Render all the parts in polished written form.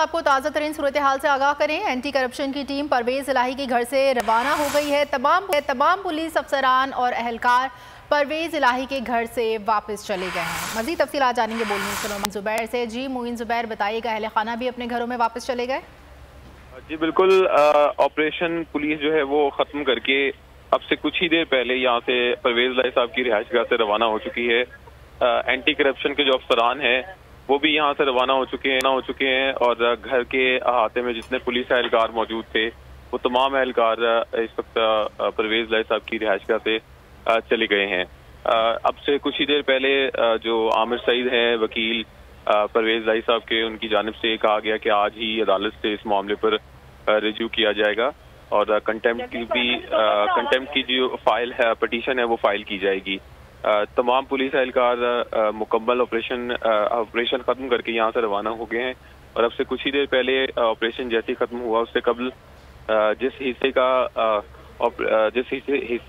आपको ताज़ा तरीन सूरत हाल से आगाह करें। एंटी करप्शन की टीम परवेज़ इलाही के घर से रवाना हो गई है। तमाम पुलिस अफसरान और अहलकार परवेज़ इलाही के घर से वापस चले गए हैं। मज़ीद तफसीलात जानेंगे बोलने मोइन ज़ुबैर से। जी मोइन ज़ुबैर, बताइएगा, अहल खाना भी अपने घरों में वापस चले गए? जी बिल्कुल, ऑपरेशन पुलिस जो है वो ख़त्म करके अब से कुछ ही देर पहले यहाँ से परवेज़ इलाही साहब की रिहाइशगाह से रवाना हो चुकी है। एंटी करप्शन के जो अफसरान हैं वो भी यहाँ से रवाना हो चुके हैं और घर के अहाते में जितने पुलिस एहलकार मौजूद थे वो तमाम एहलकार इस वक्त परवेज़ इलाही साहब की रिहाइशगाह से चले गए हैं। अब से कुछ ही देर पहले जो आमिर सईद हैं वकील परवेज़ इलाही साहब के, उनकी जानिब से कहा गया कि आज ही अदालत से इस मामले पर रिव्यू किया जाएगा और कंटेम्प्ट की जो फाइल है, पटिशन है, वो फाइल की जाएगी। तमाम पुलिस एहलकार मुकम्मल ऑपरेशन खत्म करके यहाँ से रवाना हो गए हैं और अब से कुछ ही देर पहले ऑपरेशन जैसे ही खत्म हुआ उससे कबल जिस हिस्से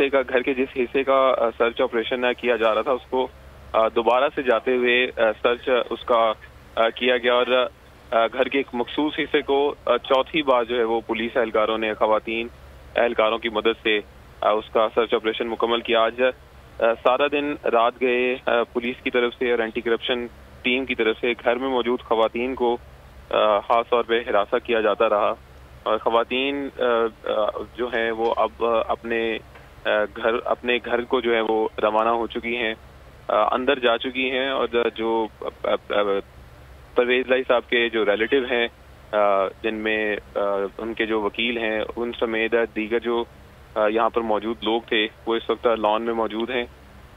का घर के जिस हिस्से का सर्च ऑपरेशन किया जा रहा था उसको दोबारा से जाते हुए सर्च उसका किया गया और घर के एक मखसूस हिस्से को चौथी बार जो है वो पुलिस एहलकारों ने खवातीन एहलकारों की मदद से उसका सर्च ऑपरेशन मुकम्मल किया। आज सारा दिन रात गए पुलिस की तरफ से और एंटी करप्शन टीम की तरफ से घर में मौजूद खवातीन को खास तौर पे हिरासत किया जाता रहा और खवातीन जो हैं वो अब अपने घर को जो है वो रवाना हो चुकी हैं, अंदर जा चुकी हैं और जो परवेज़ इलाही साहब के जो रिलेटिव हैं जिनमें उनके जो वकील हैं उन समेत दीगर जो यहाँ पर मौजूद लोग थे वो इस वक्त लॉन में मौजूद हैं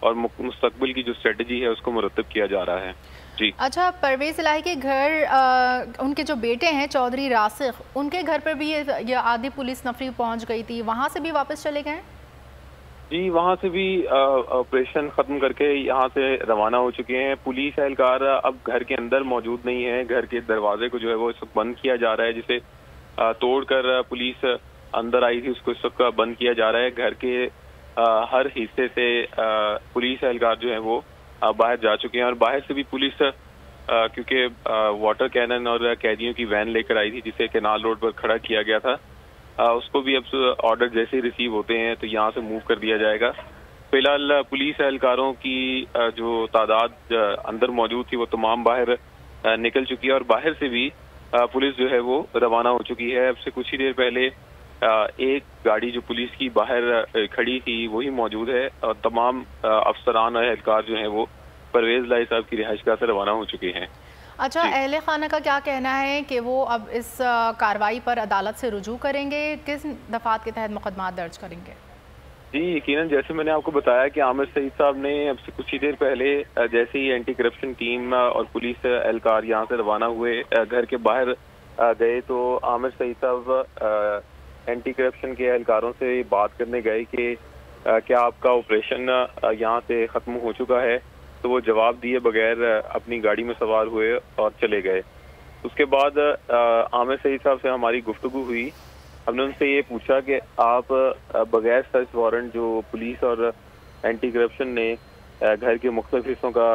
और मुस्तकबिल की जो स्ट्रेटजी है उसको मुरतब किया जा रहा है। जी अच्छा, परवेज़ इलाही के घर उनके जो बेटे हैं चौधरी रासिक, उनके घर पर भी ये आधी पुलिस नफरी पहुंच गई थी, वहां से भी वापस चले गए? जी वहाँ से भी ऑपरेशन खत्म करके यहाँ से रवाना हो चुके हैं। पुलिस एहलकार अब घर के अंदर मौजूद नहीं है, घर के दरवाजे को जो है वो इस वक्त बंद किया जा रहा है, जिसे तोड़कर पुलिस अंदर आई थी उसको इस वक्त बंद किया जा रहा है। घर के हर हिस्से से पुलिस एहलकार जो है वो बाहर जा चुके हैं और बाहर से भी पुलिस क्योंकि वाटर कैनन और कैदियों की वैन लेकर आई थी जिसे केनाल रोड पर खड़ा किया गया था, उसको भी अब ऑर्डर जैसे ही रिसीव होते हैं तो यहाँ से मूव कर दिया जाएगा। फिलहाल पुलिस एहलकारों की जो तादाद अंदर मौजूद थी वो तमाम बाहर निकल चुकी है और बाहर से भी पुलिस जो है वो रवाना हो चुकी है। अब से कुछ ही देर पहले एक गाड़ी जो पुलिस की बाहर खड़ी थी वही मौजूद है और तमाम अफसरान और एहलकार जो हैं वो परवेज़ इलाही साहब की रिहाइशगाह से रवाना हो चुके हैं। अच्छा, अहले खाना का क्या कहना है कि वो अब इस कार्रवाई पर अदालत से रुजू करेंगे? किस दफात के तहत मुकदमा दर्ज करेंगे? जी यकीनन, जैसे मैंने आपको बताया कि आमिर सईद साहब ने अब से कुछ ही देर पहले जैसे ही एंटी करप्शन टीम और पुलिस एहलकार यहाँ से रवाना हुए घर के बाहर गए तो आमिर सईद साहब एंटी करप्शन के एहलकारों से बात करने गए कि क्या आपका ऑपरेशन यहाँ से ख़त्म हो चुका है, तो वो जवाब दिए बगैर अपनी गाड़ी में सवार हुए और चले गए। उसके बाद आमिर सईद साहब से हमारी गुफ्तगू हुई। हमने उनसे ये पूछा कि आप बगैर सर्च वारंट जो पुलिस और एंटी करप्शन ने घर के मुख्तलिफ हिस्सों का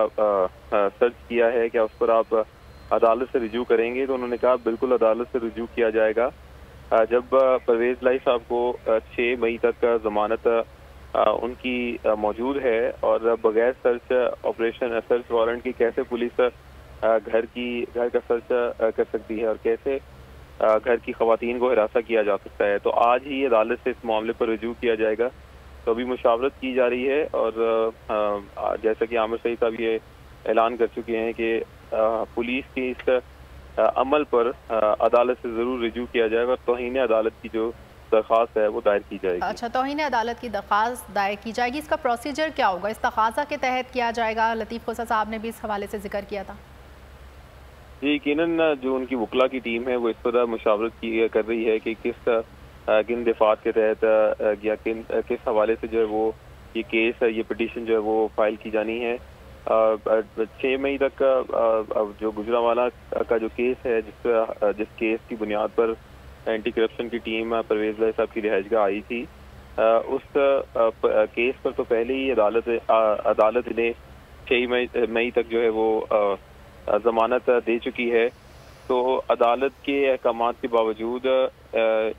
सर्च किया है, क्या उस पर आप अदालत से रिव्यू करेंगे? तो उन्होंने कहा बिल्कुल अदालत से रिव्यू किया जाएगा। जब परवेज़ इलाही साहब को 6 मई तक जमानत उनकी मौजूद है और बगैर सर्च ऑपरेशन सर्च वारंट की कैसे पुलिस घर का सर्च कर सकती है और कैसे घर की खवातीन को हिरासत किया जा सकता है। तो आज ही अदालत से इस मामले पर रिव्यू किया जाएगा। तो अभी मुशावरत की जा रही है और जैसा कि आमिर सईद साहब ये ऐलान कर चुके हैं कि पुलिस की इस अमल पर अदालत से जरूर रिव्यू किया जाएगा और तौहीन अदालत की जो दरख्वास्त है वो दायर की जाएगी। अच्छा, तौहीन अदालत की दरख्वास्त दायर की जाएगी, इसका प्रोसीजर क्या होगा? इस तकाज़ा के तहत किया जाएगा? लतीफ़ खोसा साहब ने भी इस हवाले से जिक्र किया था। जी यकीनन, जो उनकी वकला की टीम है वो इस पर मुशावरत कर रही है कि किन दफात के तहत या किस हवाले से जो है वो ये केस है, ये पटिशन जो है वो फाइल की जानी है। 6 मई तक जो गुजरांवाला का जो केस है जिस केस की बुनियाद पर एंटी करप्शन की टीम परवेज़ इलाही साहब की रिहाइशगाह आई थी, उस केस पर तो पहले ही अदालत ने 6 मई तक जो है वो जमानत दे चुकी है तो अदालत के अहकामात के बावजूद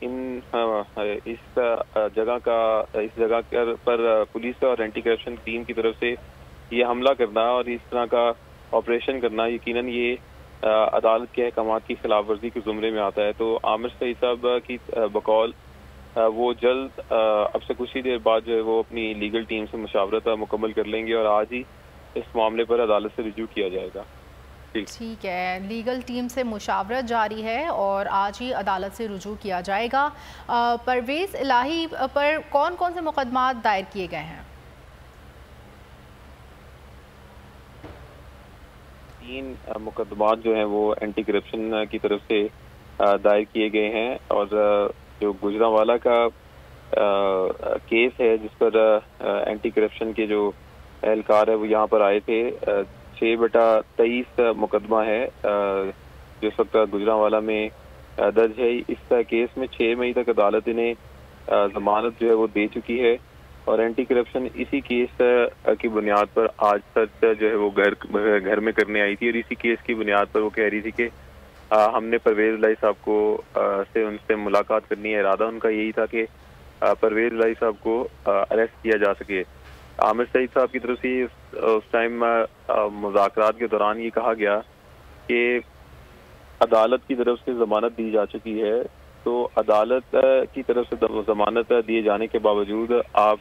इस जगह पर पुलिस और एंटी करप्शन टीम की तरफ से ये हमला करना और इस तरह का ऑपरेशन करना यकीनन ये अदालत के अहकामात की खिलाफ वर्जी के जुमरे में आता है। तो आमिर सईद साहब की बकौल वो जल्द अब से कुछ ही देर बाद जो है वो अपनी लीगल टीम से मुशावरत मुकम्मल कर लेंगे और आज ही इस मामले पर अदालत से रिव्यू किया जाएगा। ठीक है, लीगल टीम से मुशावरत जारी है और आज ही अदालत से रुजू किया जाएगा। परवेज़ इलाही पर कौन कौन से मुकदमात दायर किए गए हैं? 3 मुकदमात जो हैं वो एंटी करप्शन की तरफ से दायर किए गए हैं और जो गुजरांवाला का केस है जिस पर एंटी करप्शन के जो एहलकार है वो यहाँ पर आए थे, 6/23 मुकदमा है जो इस वक्त गुजरांवाला में दर्ज है। इस केस में 6 मई तक अदालत इन्हें जमानत जो है वो दे चुकी है और एंटी करप्शन इसी केस की बुनियाद पर आज तक जो है वो घर में करने आई थी और इसी केस की बुनियाद पर वो कह रही थी कि हमने परवेज़ इलाही साहब को उनसे मुलाकात करनी है। इरादा उनका यही था कि परवेज़ इलाही साहब को अरेस्ट किया जा सके। आमिर सईद साहब की तरफ से उस टाइम मुज़ाकरात के दौरान ये कहा गया कि अदालत की तरफ से जमानत दी जा चुकी है, तो अदालत की तरफ से जमानत दिए जाने के बावजूद आप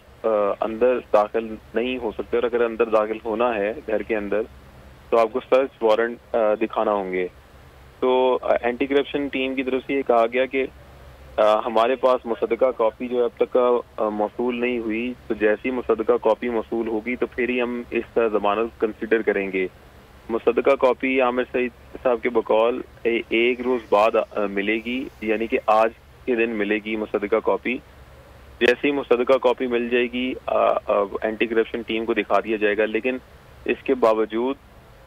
अंदर दाखिल नहीं हो सकते और अगर अंदर दाखिल होना है घर के अंदर तो आपको सर्च वारंट दिखाना होंगे। तो एंटी करप्शन टीम की तरफ से ये कहा गया कि हमारे पास मुसद्दका कॉपी जो है अब तक मौसूल नहीं हुई, तो जैसी मुसद्दका कॉपी मौसूल होगी तो फिर ही हम इस जमानत कंसिडर करेंगे। मुसद्दका कॉपी आमिर सईद साहब के बकौल एक रोज़ बाद मिलेगी, यानी कि आज के दिन मिलेगी मुसद्दका कॉपी। जैसे ही मुसद्दका कॉपी मिल जाएगी एंटी करप्शन टीम को दिखा दिया जाएगा, लेकिन इसके बावजूद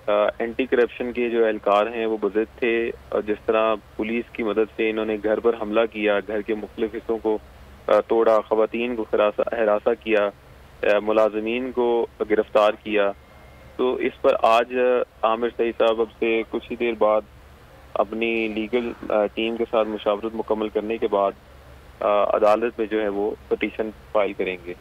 एंटी करप्शन के जो एहलकार हैं वो बुज़दिल थे और जिस तरह पुलिस की मदद से इन्होंने घर पर हमला किया, घर के मुख्तलिफ हिस्सों को तोड़ा, ख़वातीन को हरासा किया, मुलाज़मीन को गिरफ्तार किया। तो इस पर आज आमिर सईद साहब अब से कुछ ही देर बाद अपनी लीगल टीम के साथ मुशावरत मुकम्मल करने के बाद अदालत में जो है वो पटिशन फाइल करेंगे।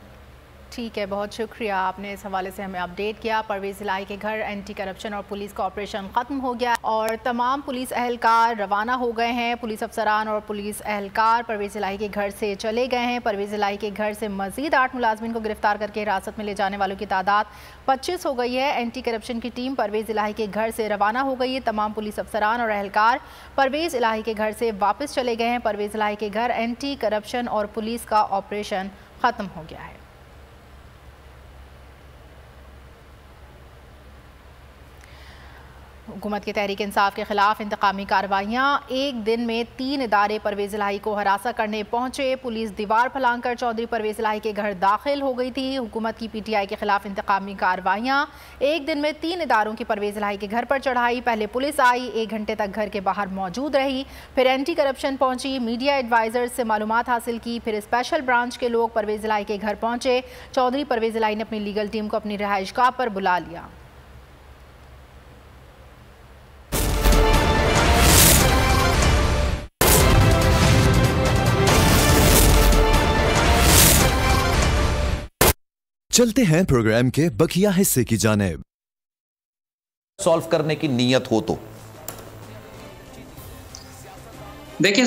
ठीक है, बहुत शुक्रिया, आपने इस हवाले से हमें अपडेट किया। परवेज़ इलाही के घर एंटी करप्शन और पुलिस का ऑपरेशन ख़त्म हो गया और तमाम पुलिस एहलकार रवाना हो गए हैं। पुलिस अफसरान और पुलिस एहलकार परवेज़ इलाही के घर से चले गए हैं। परवेज़ इलाही के घर से मज़ीद 8 मुलाजमिन को गिरफ्तार करके हिरासत में ले जाने वालों की तादाद 25 हो गई है। एंटी करप्शन की टीम परवेज़ इलाही के घर से रवाना हो गई है। तमाम पुलिस अफसरान और एहलकार परवेज़ इलाही के घर से वापस चले गए हैं। परवेज़ इलाही के घर एंटी करप्शन और पुलिस का ऑपरेशन ख़त्म हो गया है। हुकूमत की तहरीक इंसाफ के खिलाफ इंतकामी कार्रवाइयाँ, एक दिन में 3 इदारे परवेज़ इलाही को हरासा करने पहुंचे। पुलिस दीवार फलांकर चौधरी परवेज़ इलाही के घर दाखिल हो गई थी। हुकूमत की PTI के खिलाफ इंतकामी कार्रवाइयाँ, एक दिन में 3 इदारों की परवेज़ इलाही के घर पर चढ़ाई। पहले पुलिस आई, 1 घंटे तक घर के बाहर मौजूद रही, फिर एंटी करप्शन पहुंची, मीडिया एडवाइज़र से मालूमात हासिल की, फिर स्पेशल ब्रांच के लोग परवेज़ इलाही के घर पहुंचे। चौधरी परवेज़ इलाही ने अपनी लीगल टीम को अपनी रिहाइशगाह पर बुला लिया। चलते हैं प्रोग्राम के बकिया हिस्से की जानिब। सॉल्व करने की नीयत हो तो देखिए